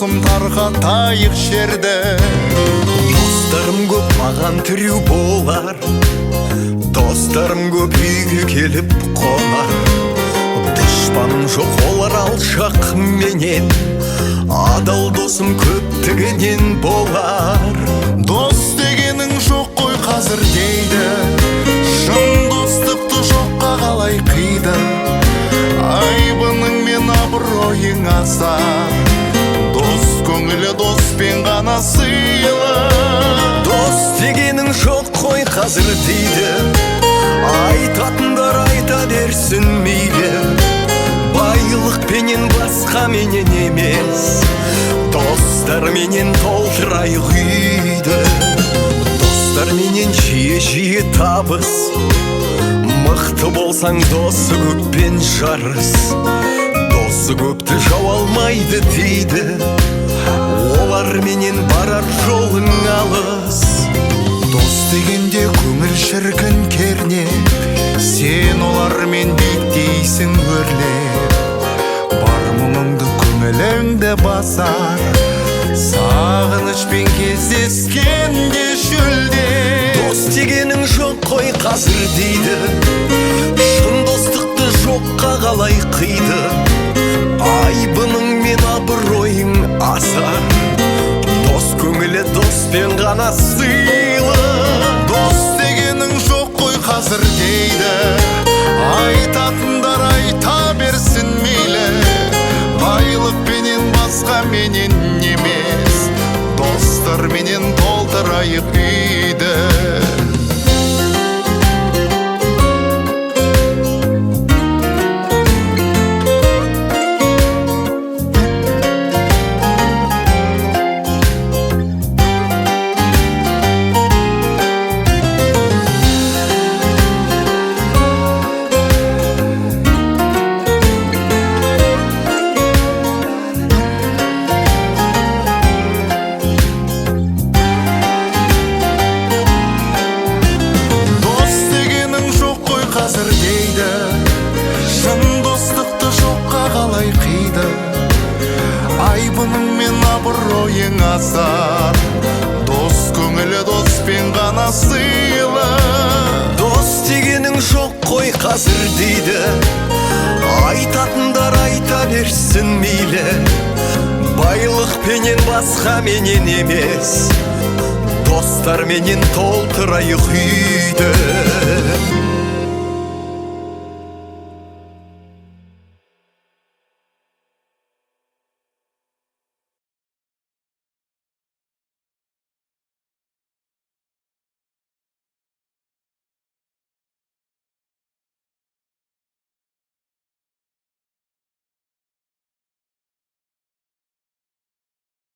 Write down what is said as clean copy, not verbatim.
досым тарқатайық жерді. Достарым көп маған тіреу болар, достарым көп үйге келіп қонар. Дұшпаным жоқ олар алшақ менен, адал досым көптігінен болар. Дос дегенің жоқ қой қазір дейді, шын достықты жоққа қалай қиды. Айбының мен абыройың аса, дос көңілі доспен ғана сыйлы. Дос дегенің жоқ қой қазір дейді, айтатындар айта берсін мейлі. Байлық пенен басқа менен емес, достар менен толтырайық үйді. Достар менен жиі табыс, мықты болсаң досы көппен жарыс. Досы көпті жау алмайды дейді, олар менен барар жолың алыс. Дос дегенде көңіл шіркін кернеп, сен олармен биіктейсің өрлеп. Бар мұңыңды көңіліңді басар, сағынышпен кездескенде шөлде. Дос дегенің жоқ қой қазір дейді, шын достықты жоққа қалай қиды. Айбының мен абыройың асар, дос көңілі доспен ғана сыйлы. Дос дегенің жоқ қой қазір дейді, айтатындар айта берсін мейлі. Байлық пенен басқа менен емес, достар менен толтырайық үйді. Қазір дейді, шын достықты жоққа қалай қиды. Айбының мен абыройың асар, дос көңілі доспен ғана сыйлы. Дос дегенің жоқ қой қазір дейді, айтатындар айта берсін мейлі. Байлық пенен басқа менен емес, достар менен толтырайық үйді.